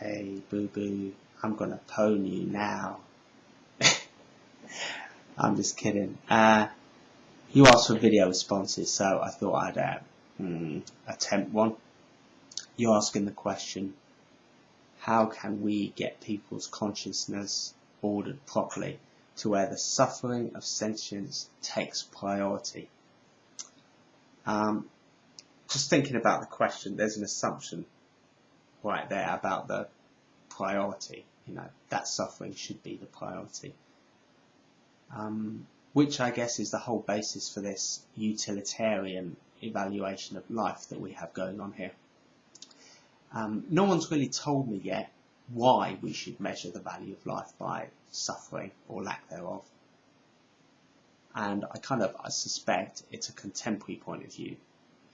Hey, boo-boo, I'm gonna pwn you now. I'm just kidding. You asked for video responses, so I thought I'd attempt one. You're asking the question, how can we get people's consciousness ordered properly to where the suffering of sentience takes priority? Just thinking about the question, there's an assumption right there about the priority. That suffering should be the priority. Which I guess is the whole basis for this utilitarian evaluation of life that we have going on here. No one's really told me yet why we should measure the value of life by suffering or lack thereof. And I suspect it's a contemporary point of view.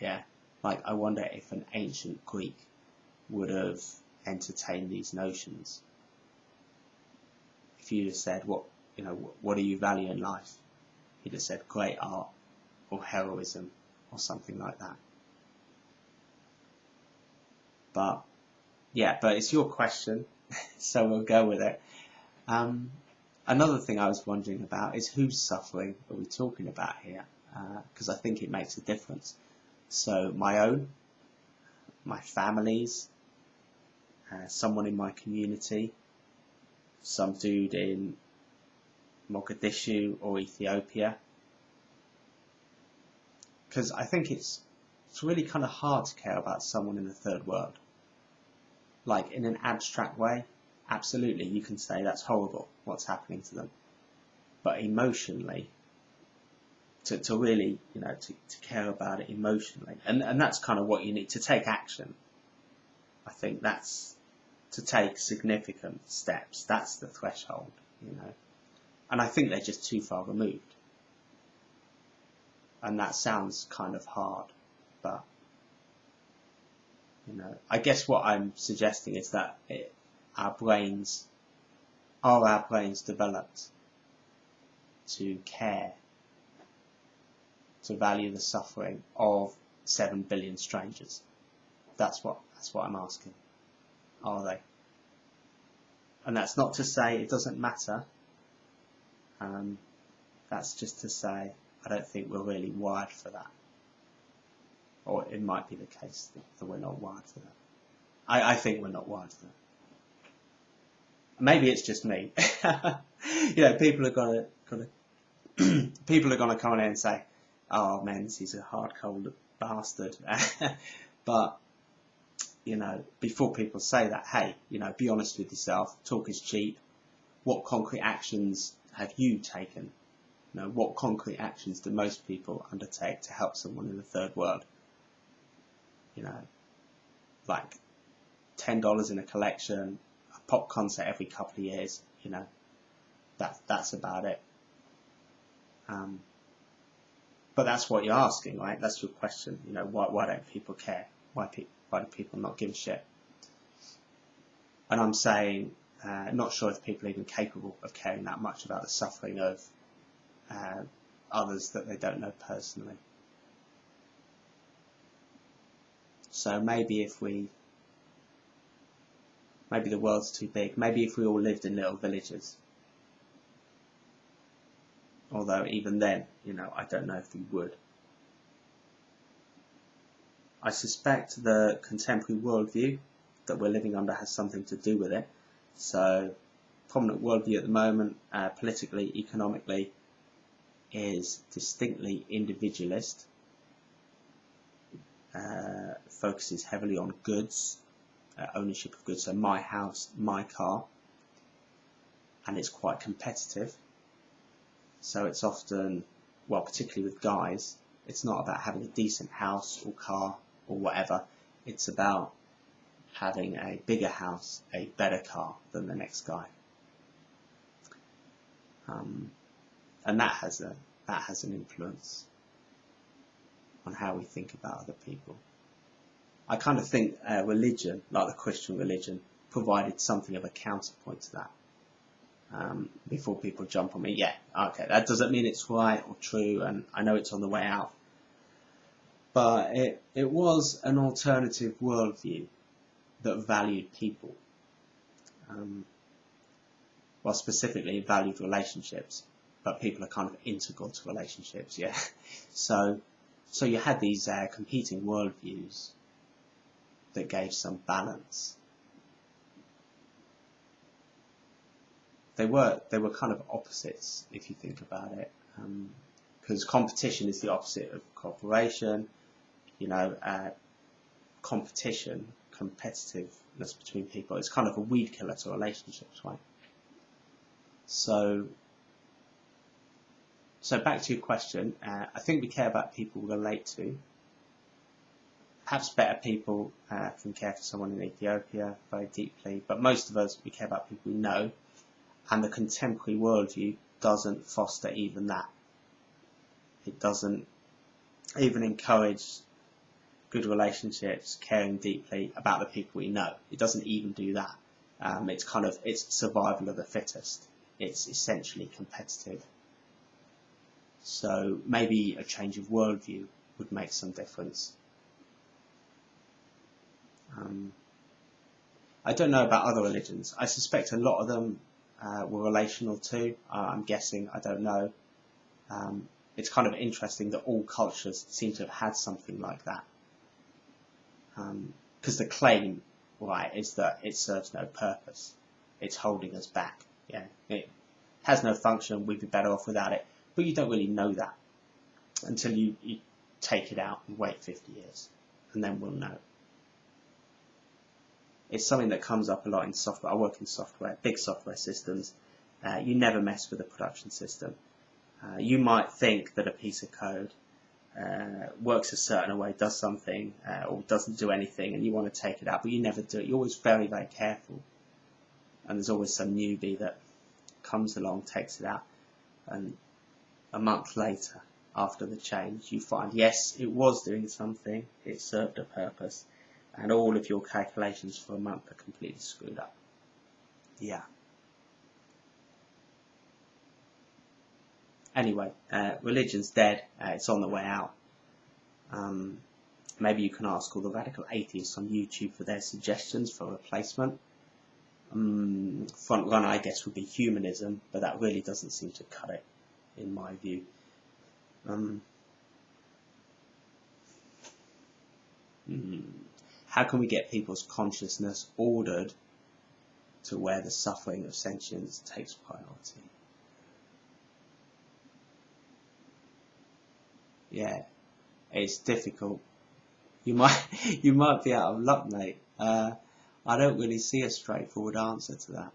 Yeah, like I wonder if an ancient Greek would have entertained these notions. If you'd have said, what do you value in life? He'd have said great art or heroism or something like that. But it's your question, so we'll go with it. Another thing I was wondering about is whose suffering are we talking about here? Because I think it makes a difference. So my own, my family's, someone in my community, some dude in Mogadishu or Ethiopia. Because I think it's really kind of hard to care about someone in the third world. Like in an abstract way, absolutely, you can say that's horrible, what's happening to them. But emotionally, to really, to care about it emotionally, and that's kind of what you need to take action. I think that's to take significant steps. That's the threshold, And I think they're just too far removed. And that sounds kind of hard, but I guess what I'm suggesting is that our brains developed to care, to value the suffering of 7 billion strangers. That's what I'm asking. Are they? And that's not to say it doesn't matter. That's just to say I don't think we're really wired for that. Or it might be the case that we're not wired for that. I think we're not wired for that. Maybe it's just me. People are gonna come in and say, "Oh, Menz, he's a hard, cold bastard." But before people say that, hey, be honest with yourself. Talk is cheap. What concrete actions have you taken? What concrete actions do most people undertake to help someone in the third world? Like $10 in a collection, a pop concert every couple of years. That's about it. But that's what you're asking, right? That's your question. Why don't people care? Why do people not give a shit? And I'm saying, not sure if people are even capable of caring that much about the suffering of others that they don't know personally. So maybe the world's too big. Maybe if we all lived in little villages. Although even then, I don't know if we would. I suspect the contemporary worldview that we're living under has something to do with it. So, prominent worldview at the moment, politically, economically, is distinctly individualist. Focuses heavily on goods, ownership of goods, so my house, my car, and it's quite competitive. So it's often, well, particularly with guys, it's not about having a decent house or car or whatever. It's about having a bigger house, a better car than the next guy. And that has an influence on how we think about other people. I kind of think religion, like the Christian religion, provided something of a counterpoint to that. Before people jump on me, yeah, okay, that doesn't mean it's right or true, and I know it's on the way out. But it was an alternative worldview that valued people well, specifically valued relationships, but people are kind of integral to relationships, yeah. So you had these competing worldviews that gave some balance. They were kind of opposites, if you think about it, because competition is the opposite of cooperation. You know, competition, competitiveness between people, is kind of a weed killer to relationships, right? So back to your question, I think we care about people we relate to. Perhaps better people can care for someone in Ethiopia very deeply, but most of us, we care about people we know, and the contemporary worldview doesn't foster even that. It doesn't even encourage good relationships, caring deeply about the people we know. It doesn't even do that. It's survival of the fittest. It's essentially competitive. So maybe a change of worldview would make some difference. I don't know about other religions. I suspect a lot of them were relational too. I'm guessing, I don't know. It's kind of interesting that all cultures seem to have had something like that. Because the claim, right, is that it serves no purpose. It's holding us back. Yeah, it has no function. We'd be better off without it. But you don't really know that until you take it out and wait 50 years, and then we'll know. It's something that comes up a lot in software. I work in software, big software systems. You never mess with a production system. You might think that a piece of code works a certain way, does something, or doesn't do anything, and you want to take it out, but you never do it. You're always very, very careful. And there's always some newbie that comes along, takes it out, and a month later, after the change, you find, yes, it was doing something, it served a purpose, and all of your calculations for a month are completely screwed up. Yeah. Anyway, religion's dead. It's on the way out. Maybe you can ask all the radical atheists on YouTube for their suggestions for a replacement. Front runner, I guess, would be humanism, but that really doesn't seem to cut it, in my view. How can we get people's consciousness ordered to where the suffering of sentience takes priority? Yeah, it's difficult. You might be out of luck, mate. I don't really see a straightforward answer to that.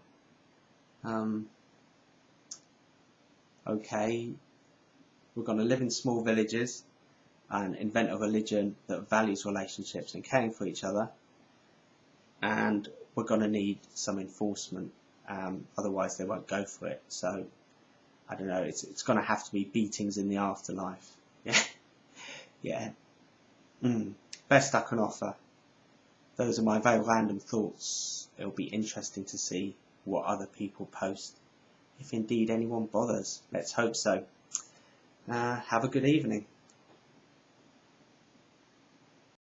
Okay, we're going to live in small villages and invent a religion that values relationships and caring for each other, and we're going to need some enforcement, otherwise they won't go for it. So I don't know, it's going to have to be beatings in the afterlife. Yeah. Best I can offer. Those are my very random thoughts. It'll be interesting to see what other people post, if indeed anyone bothers. Let's hope so. Have a good evening.